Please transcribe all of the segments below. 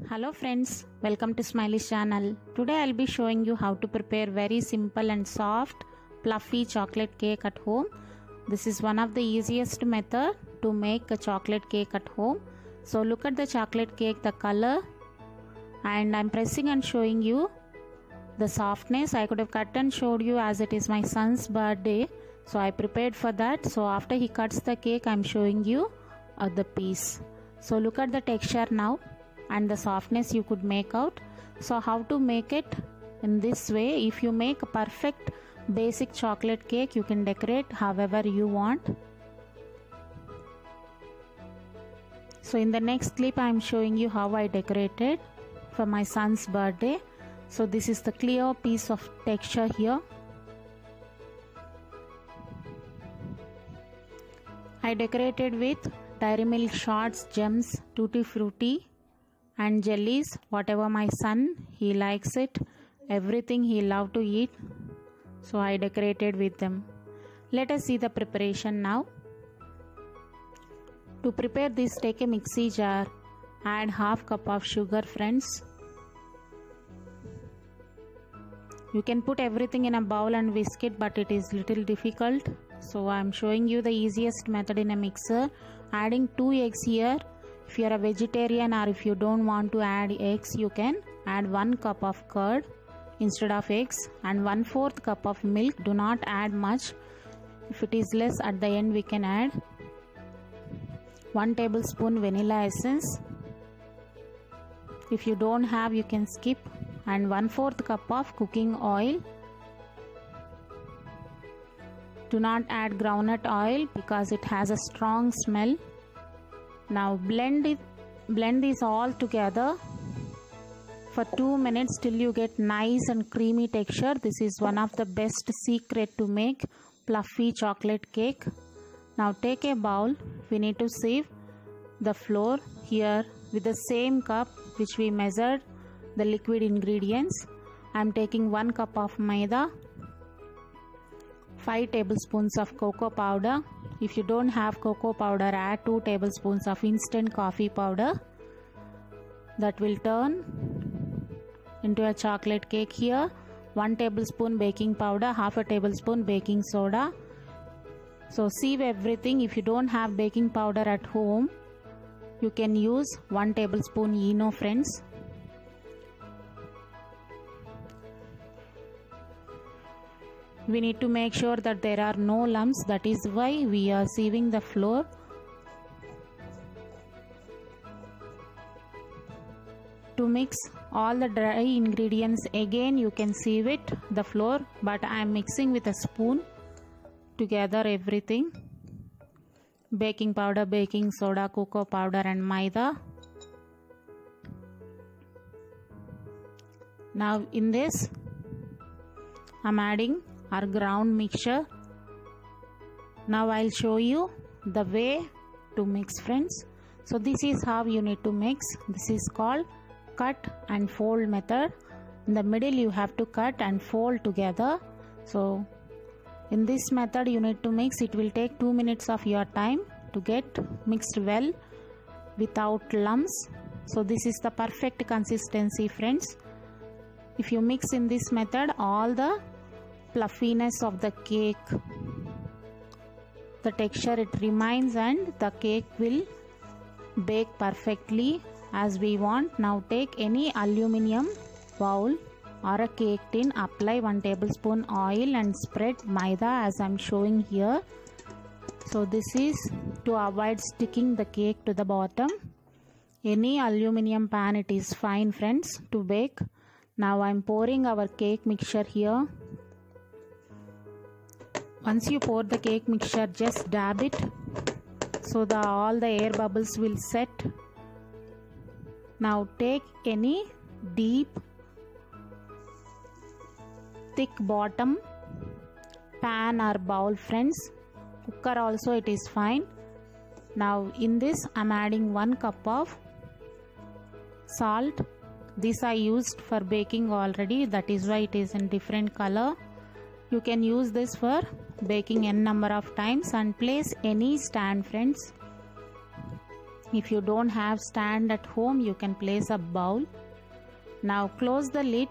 Hello friends, welcome to Smiley's channel. Today I'll be showing you how to prepare very simple and soft fluffy chocolate cake at home. This is one of the easiest method to make a chocolate cake at home. So look at the chocolate cake, the color, and I'm pressing and showing you the softness. I could have cut and showed you as it is my son's birthday, so I prepared for that. So after he cuts the cake, I'm showing you the piece. So look at the texture now and the softness you could make out. So how to make it in this way? If you make a perfect basic chocolate cake, you can decorate however you want. So in the next clip I am showing you how I decorated for my son's birthday. So this is the clear piece of texture here. I decorated with Dairy Milk Shots, gems, tutti frutti and jellies, whatever my son he likes it, everything he love to eat, so I decorated with them. Let us see the preparation now. To prepare this, take a mixie jar, add half cup of sugar friends. You can put everything in a bowl and whisk it, but it is little difficult, so I am showing you the easiest method in a mixer. Adding 2 eggs here. If you are a vegetarian or if you don't want to add eggs, you can add 1 cup of curd instead of eggs and 1/4 cup of milk. Do not add much. If it is less, at the end we can add 1 tablespoon vanilla essence. If you don't have, you can skip, and 1/4 cup of cooking oil. Do not add groundnut oil because it has a strong smell. Now blend these all together for 2 minutes till you get nice and creamy texture. This is one of the best secret to make fluffy chocolate cake. Now take a bowl. We need to sieve the flour here with the same cup which we measured the liquid ingredients. I am taking 1 cup of maida, 5 tablespoons of cocoa powder. If you don't have cocoa powder, add 2 tablespoons of instant coffee powder. That will turn into a chocolate cake here. 1 tablespoon baking powder, half a tablespoon baking soda. So sieve everything. If you don't have baking powder at home, you can use 1 tablespoon ENO friends. We need to make sure that there are no lumps. That is why we are sieving the flour. To mix all the dry ingredients again, you can sieve it, the flour, but I am mixing with a spoon together everything. Baking powder, baking soda, cocoa powder and maida. Now in this I am adding our ground mixture. Now I'll show you the way to mix friends. So this is how you need to mix. This is called cut and fold method. In the middle you have to cut and fold together. So in this method you need to mix. It will take 2 minutes of your time to get mixed well without lumps. So this is the perfect consistency friends. If you mix in this method, all the fluffiness of the cake, the texture it remains, and the cake will bake perfectly as we want. Now take any aluminium bowl or a cake tin, apply 1 tablespoon oil and spread maida as I am showing here. So this is to avoid sticking the cake to the bottom. Any aluminium pan, it is fine friends to bake. Now I am pouring our cake mixture here. Once you pour the cake mixture, just dab it so that all the air bubbles will set. Now take any deep, thick bottom pan or bowl friends. Cooker also it is fine. Now in this I am adding 1 cup of salt. This I used for baking already, that is why it is in different color. You can use this for baking n number of times, and place any stand friends. If you don't have stand at home, you can place a bowl. Now close the lid.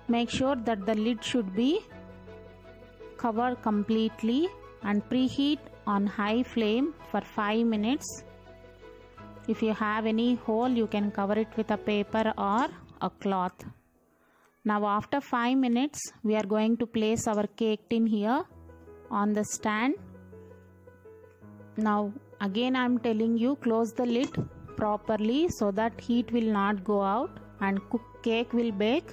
Make sure that the lid should be covered completely and preheat on high flame for 5 minutes. If you have any hole, you can cover it with a paper or a cloth. Now after 5 minutes, we are going to place our cake tin here on the stand. Now again I am telling you, close the lid properly so that heat will not go out and cake will bake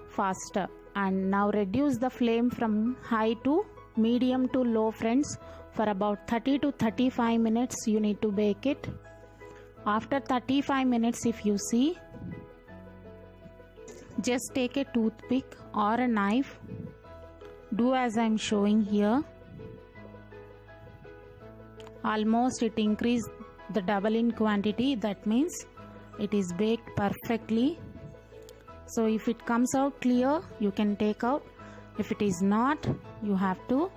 faster. And now reduce the flame from high to medium to low, friends. For about 30 to 35 minutes you need to bake it. After 35 minutes, if you see, just take a toothpick or a knife. Do as I am showing here. Almost it increased the double in quantity. That means it is baked perfectly. So if it comes out clear, you can take out. If it is not, you have to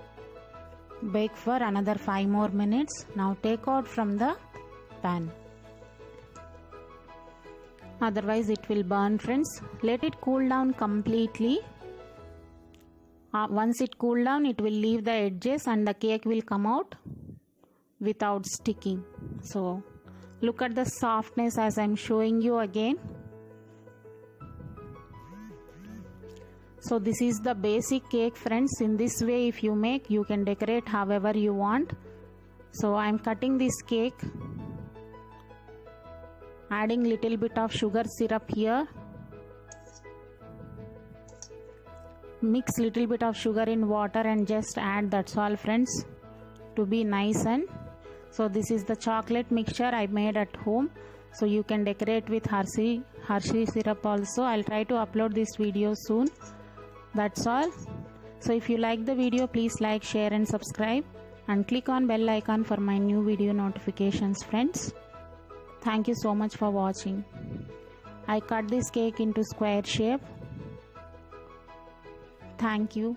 bake for another 5 more minutes. Now take out from the pan. Otherwise it will burn, friends. Let it cool down completely. Once it cool down, it will leave the edges and the cake will come out without sticking. So look at the softness as I am showing you again. So this is the basic cake, friends. In this way if you make, you can decorate however you want. So I am cutting this cake, adding little bit of sugar syrup here. Mix little bit of sugar in water and just add, that's all, friends, to be nice. And so this is the chocolate mixture I made at home. So you can decorate with Hershey syrup also. I'll try to upload this video soon. That's all. So if you like the video, please like, share and subscribe, and click on bell icon for my new video notifications, friends. Thank you so much for watching. I cut this cake into square shape. Thank you.